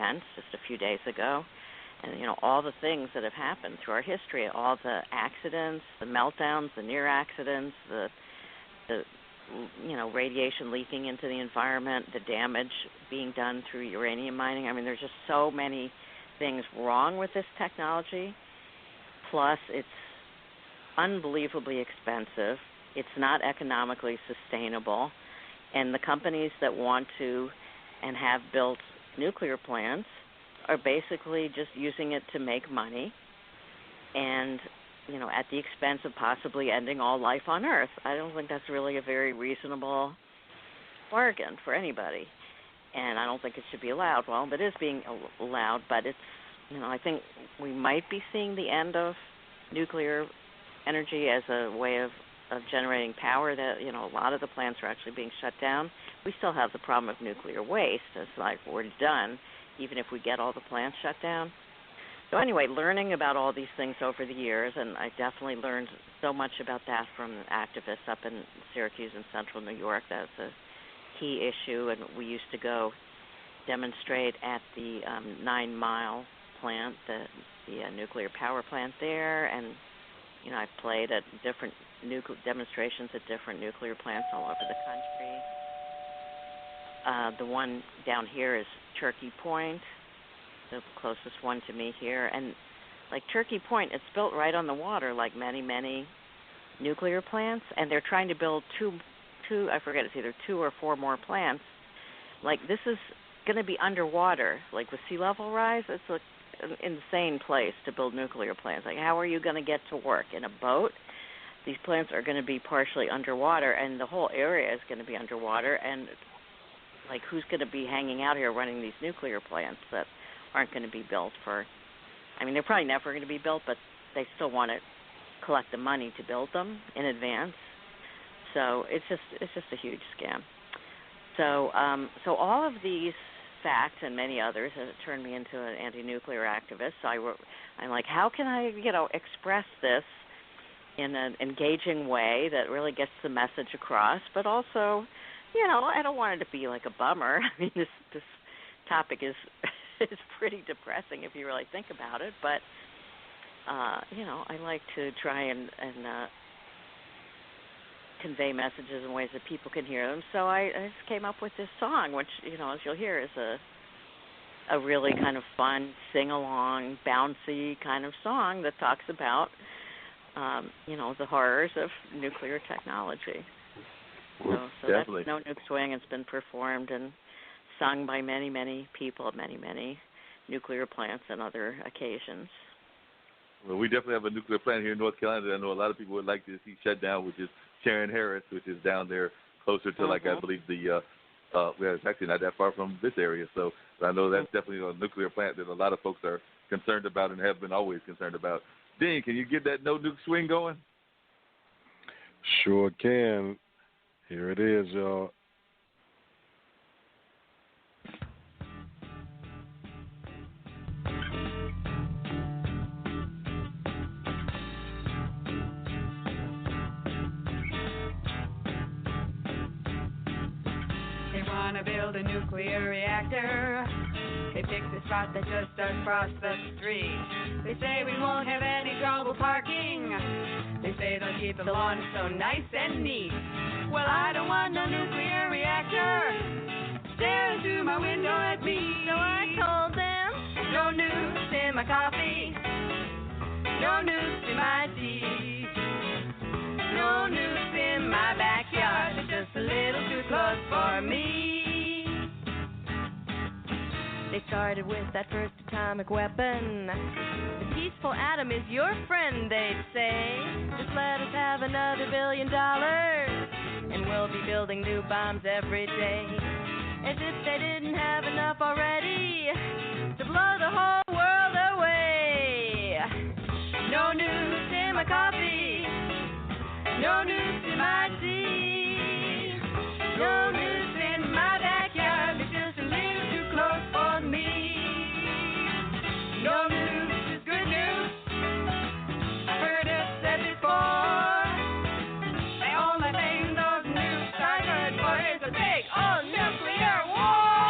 events just a few days ago. And, all the things that have happened through our history, all the accidents, the meltdowns, the near accidents, the radiation leaking into the environment, the damage being done through uranium mining. I mean, there's just so many things wrong with this technology. Plus, it's unbelievably expensive. It's not economically sustainable. And the companies that want to and have built nuclear plants are basically just using it to make money and, at the expense of possibly ending all life on Earth. I don't think that's really a very reasonable bargain for anybody. And I don't think it should be allowed. Well, it is being allowed, but it's, I think we might be seeing the end of nuclear energy as a way of generating power. That, a lot of the plants are actually being shut down. We still have the problem of nuclear waste. It's like we're done, even if we get all the plants shut down. So anyway, learning about all these things over the years, and I definitely learned so much about that from activists up in Syracuse and central New York. That's a key issue, and we used to go demonstrate at the 9 Mile plant, the nuclear power plant there, and I played at different demonstrations at different nuclear plants all over the country. The one down here is Turkey Point, the closest one to me here. And like Turkey Point, it's built right on the water, like many, many nuclear plants. And they're trying to build two, I forget, it's either 2 or 4 more plants. Like, this is going to be underwater. Like, with sea level rise, it's an insane place to build nuclear plants. Like, how are you going to get to work? In a boat? These plants are going to be partially underwater, and the whole area is going to be underwater. And, like, who's going to be hanging out here running these nuclear plants that aren't going to be built for? I mean, they're probably never going to be built, but they still want to collect the money to build them in advance. So it's just a huge scam. So all of these facts and many others have turned me into an anti-nuclear activist. So I'm like, how can I, express this in an engaging way that really gets the message across, but also, I don't want it to be like a bummer. I mean, this topic is pretty depressing if you really think about it, but I like to try and convey messages in ways that people can hear them. So I just came up with this song, which, as you'll hear, is a really kind of fun, sing-along, bouncy kind of song that talks about, the horrors of nuclear technology. So that's No Nuke Swing. It's been performed and sung by many, many people at many, many nuclear plants and other occasions. Well, we definitely have a nuclear plant here in North Carolina that I know a lot of people would like to see shut down, which is Sharon Harris, which is down there closer to, like, I believe it's actually not that far from this area. So I know that's definitely a nuclear plant that a lot of folks are concerned about and have been always concerned about. Dean, can you get that No Nuke Swing going? Sure can. Here it is, y'all. They want to build a nuclear reactor. They picked a spot that just across the street. They say we won't have any trouble parking. They say they'll keep the lawn so nice and neat. Well, I don't want no nuclear reactor staring through my window at me. So I told them, no nukes in my coffee, no nukes in my tea, no nukes in my backyard. They're just a little too close for me. They started with that first atomic weapon. The peaceful atom is your friend, they'd say. Just let us have another $1 billion, and we'll be building new bombs every day. As if they didn't have enough already to blow the whole world away. No nukes in my coffee, no nukes in my tea, no nukes in my backyard. They're just a little too close for me. No nukes is good news. I've heard it said before. The only thing those nukes are good for is a big old nuclear war.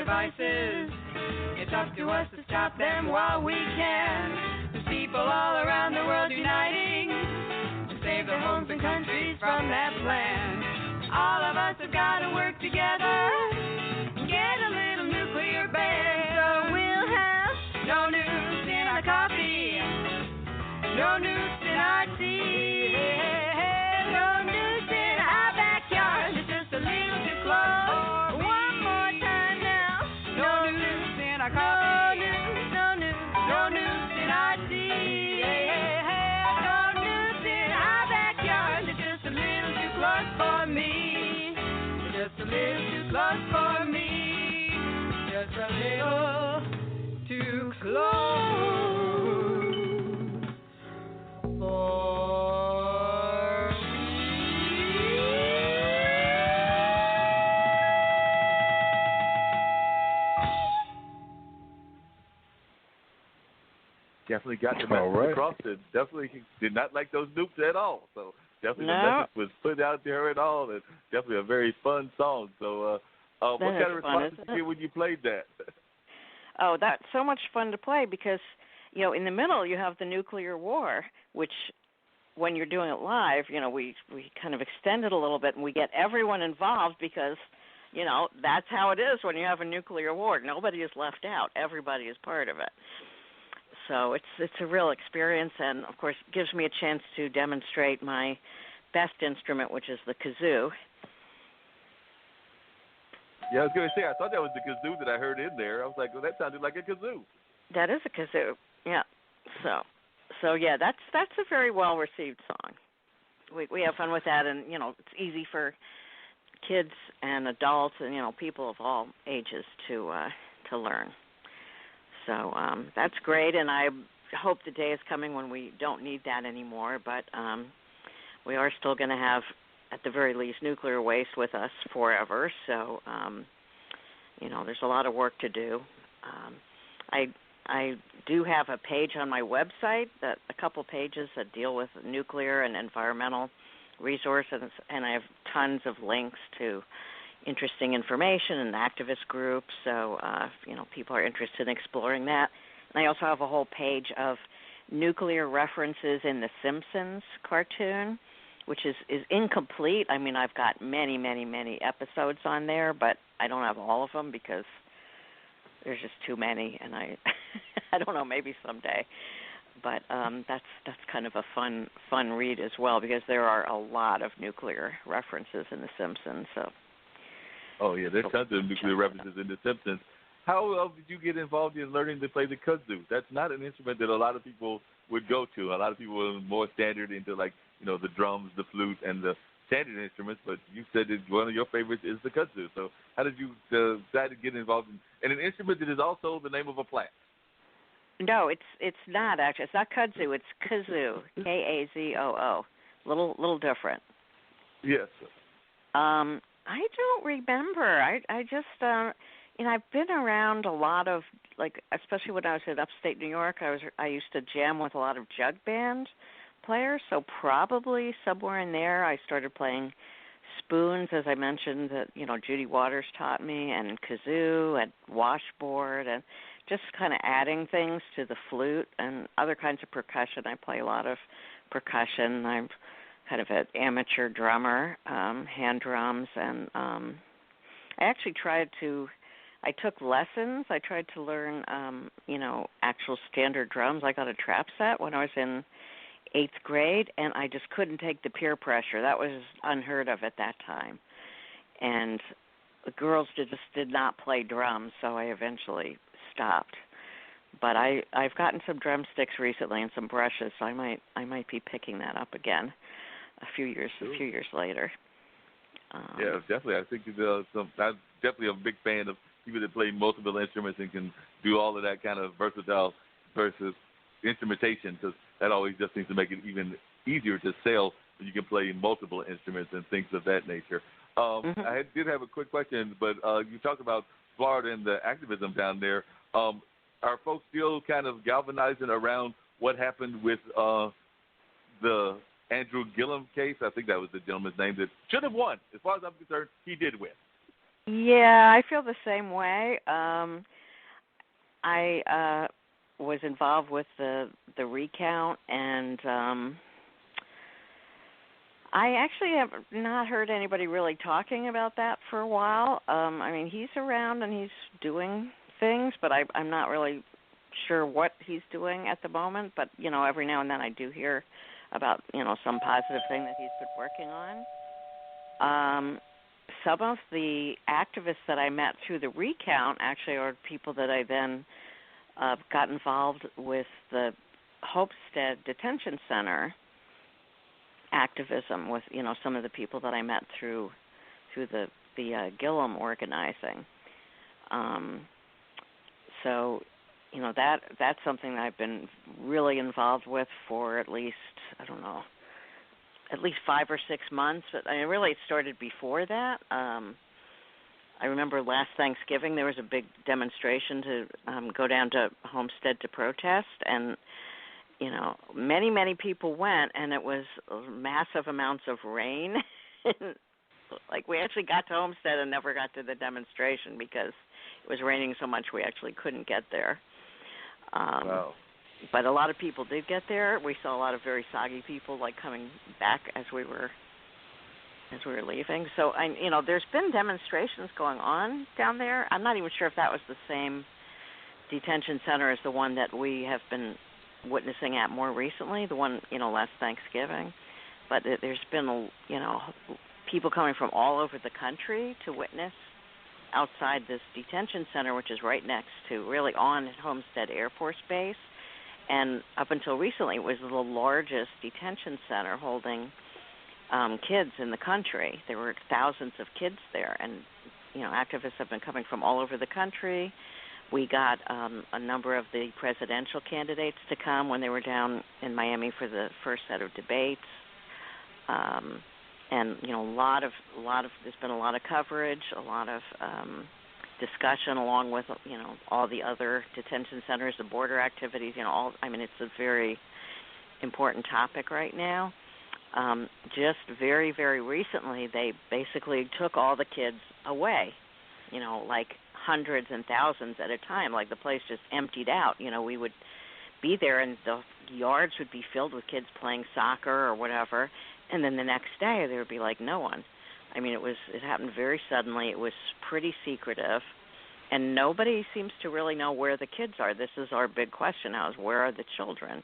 devices. It's up to us to stop them while we can. There's people all around the world uniting to save their homes and countries from that plan. All of us have got to work together and get a little nuclear ban. So we'll have no nukes in our coffee, no nukes in our tea, no nukes in our backyard. It's just a little too close. One more time now. No nukes in our coffee, no nukes in our tea, no nukes in our backyard. It's just a little too close for me. It's just a little too close for me. Just a little too close. Definitely got the message across. It definitely did not like those nukes at all. So definitely the message was put out there at all. And definitely a very fun song. So what kind of response did you get when you played that? Oh, that's so much fun to play because, you know, in the middle you have the nuclear war, which when you're doing it live, you know, we kind of extend it a little bit and we get everyone involved because, you know, that's how it is when you have a nuclear war. Nobody is left out. Everybody is part of it. So it's a real experience, and, of course, it gives me a chance to demonstrate my best instrument, which is the kazoo. Yeah, I was going to say, I thought that was the kazoo that I heard in there. I was like, well, that sounded like a kazoo. That is a kazoo, yeah. So yeah, that's a very well-received song. We have fun with that, and, you know, it's easy for kids and adults and, you know, people of all ages to learn. So that's great, and I hope the day is coming when we don't need that anymore, but we are still going to have, at the very least, nuclear waste with us forever. So, you know, there's a lot of work to do. I do have a page on my website, a couple pages that deal with nuclear and environmental resources, and I have tons of links to interesting information and activist groups, so you know, people are interested in exploring that. And I also have a whole page of nuclear references in the Simpsons cartoon, which is incomplete. I mean, I've got many episodes on there, but I don't have all of them because there's just too many, and I don't know, maybe someday. But that's kind of a fun read as well because there are a lot of nuclear references in the Simpsons. So. Oh, yeah, there's tons of nuclear references in The Simpsons. How did you get involved in learning to play the kazoo? That's not an instrument that a lot of people would go to. A lot of people are more standard into, like, you know, the drums, the flute, and the standard instruments, but you said that one of your favorites is the kazoo. So how did you decide to get involved in an instrument that is also the name of a plant? No, it's not, actually. It's not kudzu. It's kazoo, K-A-Z-O-O. Little different. Yes. I don't remember. I just, you know, I've been around a lot of, like, especially when I was in upstate New York, I used to jam with a lot of jug band players, so probably somewhere in there I started playing spoons, as I mentioned, that, you know, Judy Waters taught me, and kazoo and washboard, and just kind of adding things to the flute and other kinds of percussion. I play a lot of percussion. I'm kind of an amateur drummer, hand drums, and I actually I took lessons. I tried to learn, you know, actual standard drums. I got a trap set when I was in 8th grade, and I just couldn't take the peer pressure. That was unheard of at that time. And the girls just did not play drums, so I eventually stopped. But I've gotten some drumsticks recently and some brushes, so I might be picking that up again a few years later. Yeah, definitely. I think I'm definitely a big fan of people that play multiple instruments and can do all of that kind of versatile versus instrumentation, because that always just seems to make it even easier to sell when you can play multiple instruments and things of that nature. I did have a quick question, but you talked about Florida and the activism down there. Are folks still kind of galvanizing around what happened with the Andrew Gillum case? I think that was the gentleman's name that should have won. As far as I'm concerned, he did win. Yeah, I feel the same way. I was involved with the recount, and I actually have not heard anybody really talking about that for a while. I mean, he's around and he's doing things, but I'm not really sure what he's doing at the moment. But, every now and then I do hear about, some positive thing that he's been working on. Some of the activists that I met through the recount actually are people that I then got involved with the Homestead Detention Center activism with, some of the people that I met through the Gillum organizing. So, that's something that I've been really involved with for at least 5 or 6 months. But it started before that. I remember last Thanksgiving there was a big demonstration to go down to Homestead to protest, and many, many people went, and it was massive amounts of rain. Like, we actually got to Homestead and never got to the demonstration because it was raining so much we actually couldn't get there. Wow. But a lot of people did get there. We saw a lot of very soggy people, like, coming back as we were leaving. So, there's been demonstrations going on down there. I'm not even sure if that was the same detention center as the one that we have been witnessing at more recently, the one, last Thanksgiving. But there's been, people coming from all over the country to witness outside this detention center, which is right next to, really on Homestead Air Force Base. And up until recently, it was the largest detention center holding kids in the country. There were thousands of kids there, and, activists have been coming from all over the country. We got a number of the presidential candidates to come when they were down in Miami for the first set of debates. And, there's been a lot of coverage, a lot of discussion along with, all the other detention centers, the border activities, it's a very important topic right now. Just very, very recently, they basically took all the kids away, like hundreds and thousands at a time. Like, the place just emptied out. We would be there and the yards would be filled with kids playing soccer or whatever, and then the next day there would be like no one. It happened very suddenly. It was pretty secretive, and nobody seems to really know where the kids are. This is our big question now, is where are the children?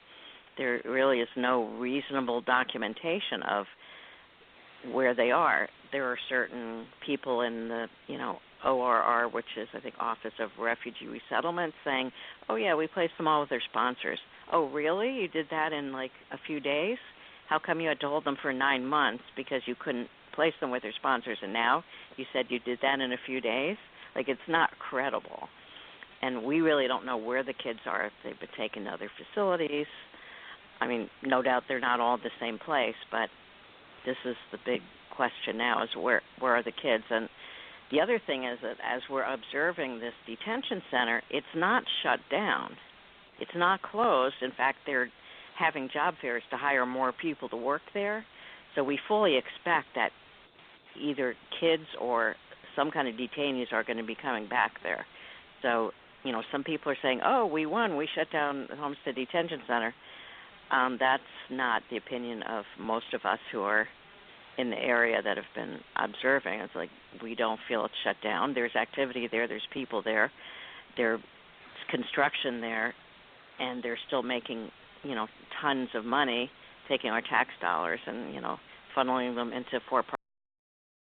There really is no reasonable documentation of where they are. There are certain people in the, ORR, which is, I think, Office of Refugee Resettlement, saying, oh, yeah, we placed them all with their sponsors. Oh, really? You did that in, like, a few days? How come you had to hold them for 9 months because you couldn't place them with their sponsors, and now you said you did that in a few days? Like, it's not credible. And we really don't know where the kids are, if they've been taken to other facilities. No doubt they're not all at the same place, but this is the big question now, is where are the kids? And the other thing is that as we're observing this detention center, it's not shut down. It's not closed. In fact, they're having job fairs to hire more people to work there. So we fully expect that either kids or some kind of detainees are going to be coming back there. So, some people are saying, oh, we won. We shut down the Homestead Detention Center. That's not the opinion of most of us who are in the area that have been observing. It's like, we don't feel it's shut down. There's activity there. There's people there. There's construction there, and they're still making, tons of money, taking our tax dollars and, funneling them into for-profit